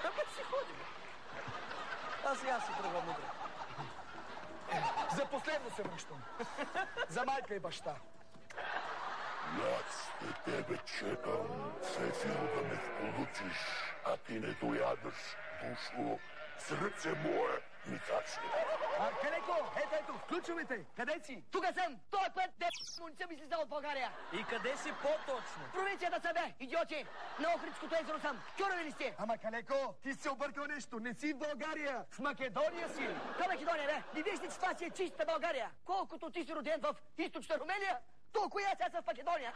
Абе си ходим. Аз и аз си тръгвам утре. За последно се връщам. За майка и баща. Аз те тебе чекам, Сефиро, да ме сполучиш, а ти не доядаш, душло, сърце мое, мицаче. Калеко, ето, включвайте. Къде си? Тук съм. Той път не ми слиза от България. И къде си по-точно? Провинцията съм, бе, идиоти. На Охридското езеро съм. Чули ли сте? Ама, Калеко, ти си объркал нещо. Не си в България. В Македония си. Към Македония, бе. Не вижте, че това си е чиста България. Колкото ти си роден в източна Румелия, толкова и аз съм в Македония.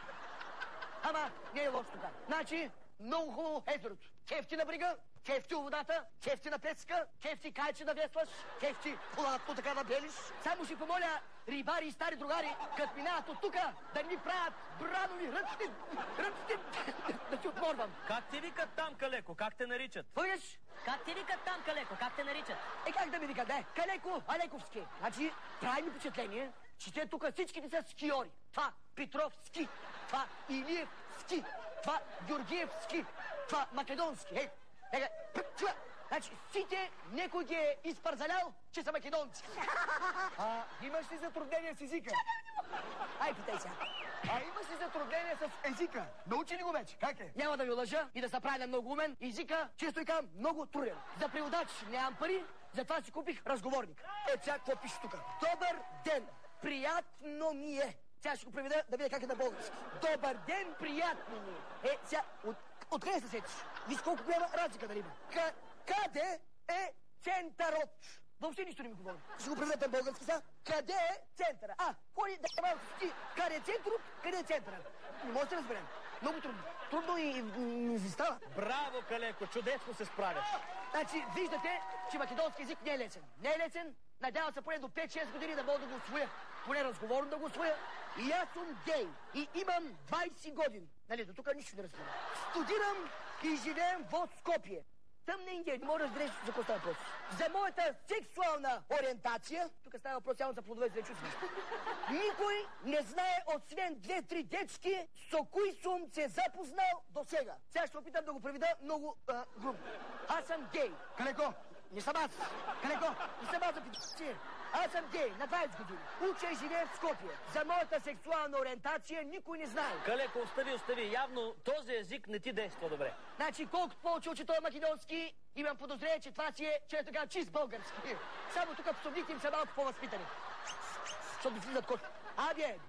Ама не е лошо тук. Значи, много хубаво езерото. Кефти на брига, кефти у водата, кефти на песка, кефти кайче да веслаш, кефти полатно така да белиш. Само ще помоля рибари и стари другари, като минават от тука, да ни правят бранови ръците, да ти отморвам. Как ти викат там, Калеко? Как те наричат? Виждаш? Как ти викат там, Калеко? Как те наричат? Как да ми викат, бе? Калеко Алековски. Значи, прави ми впечатление, че те тук всичките са скиори. Това Петровски, това Илиевски, това Георгиевски, това Македонски. Значи, сите некой ги е изпързалял, че са македонци. Имаш ли затруднение с езика? Ай, питай сега. Имаш ли затруднение с езика? Научи ли го вече? Как е? Няма да ви лъжа и да се правя много умен. Езика, често и казвам, много труден. За преводач нямам пари, затова си купих разговорник. Сега какво пише тук? Добър ден, приятно ми е. Сега ще го преведа да видя как е на български. Добър ден, приятно ми е. Сега, откъде се сетиш? Виж колко голяма разлика да има. Къде е центърът? Въобще нищо не ми говори. Ще го преведа на български сега. Къде е центъра? Ходи да малко ти. Къде е центърът? Къде е центъра? Не може да разберем. Много трудно. Трудно и не си става. Браво, Калеко, чудесно се справяш. Значи, виждате, че македонски език не е лесен. Не е лесен. Надявам се поне до 5-6 години да мога да го усвоя. Поне разговорно да го усвоя. И аз съм гей. И имам 20 години. Нали, до тук нищо не разбирам. Студирам и живеем в Скопие. Там на Индия, не мога да разбереш за какво става въпрос. За моята сексуална ориентация, тук става въпрос само за плодове за чувства. Никой не знае, освен 2-3 дечки, с кои съм се запознал до сега. Сега ще опитам да го преведа много грубо. Аз съм гей. Калеко! Не съм аз. Калеко, не съм аз за пи***ci. Аз съм гей, на 20 години. Уча и живея в Скопие. За моята сексуална ориентация никой не знае. Калеко, остави. Явно този език не ти действа добре. Значи, колкото повече учи този македонски, имам подозрение, че това си е, че е така чист български. Само тук псовните им са малко по-възпитани. Защото влизат кошки.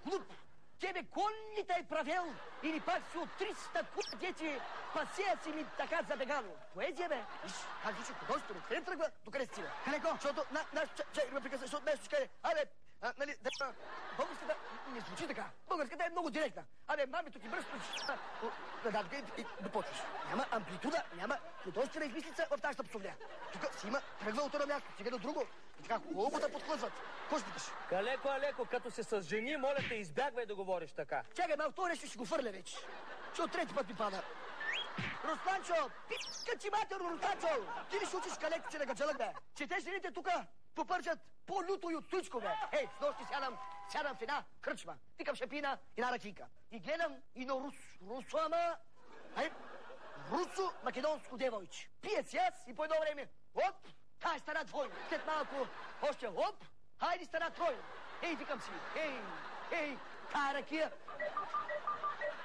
Глуп! Тебе кон ли те е правил? Или пак си от 300 кута дети пасея си ми така забегано? Поезия, бе! Виж, как звучи художествено. Къде тръгва? Докъде стига? Калеко, защото чакай ме прекъсна, защото нещо ще каже. Нали, българската не звучи така. Българската е много директна. Маме, тук и бръсто. И да почваш. Няма амплитуда, няма художествена измислица в тази псовня. Тук си има тръгва от едно място, сега до друго. И така хубаво да подхлъзват. Какво ще питаш? Калеко, като се с жени, моля те, избягвай да говориш така. Чакай, малко, това нещо ще го фърля вече. Че от трети път ми пада. Русланчо, пи***ка ти матерно, Русланчо! Ти ли ще учиш Калеко, че да гаджалък, бе? Че те жените тука попържат по-люто и от Туичко, бе. С нощи сядам в една кръчма. Викам шапина, една ракийка. И гледам и на русо-македонско девойче. Пие си аз и по едно време, оп, тая стана двойно. След малко още, оп, хайде стана тройно. Викам си,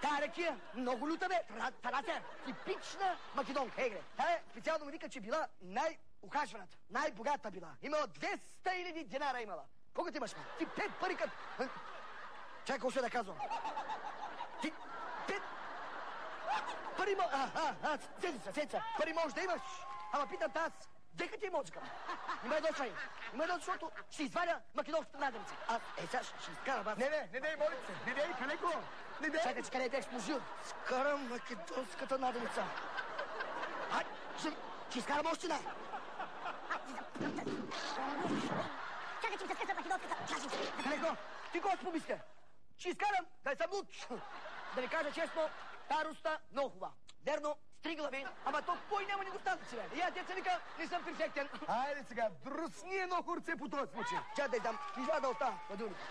тая ракия, много люта, бе, тарася, типична македонка. Тая специално ми вика, че била най-ухажваната, най-богата била. Имала 200 000 динара имала. Колко ти имаш, ма? Ти 5 пари като... Чакай, какво ще да казвам? Ти 5 пари има... Седица, пари можеш да имаш. Ама питам аз, дека ти е мозъка? Има едно чай. Защото ще извадя македонската наденица. Сега ще изкарам аз. Не дей, моля се. Не дей, Калеко. Не дей. Чакай, че къде бях сможил. Скарам македонската наденица. Ще изкарам още една. Чакай, че ми се скъса македонската. Калеко, ти какво си помисля? Ще изкарам да съм луд. Да ви кажа честно, староста много хубава. Верно, стригла ви, ама то кой няма недостатъци, бе. И аз деца вика, не съм перфектен. Айде сега, друсни едно хурце по този случай. Чакай да издам, извада оста, на дюника.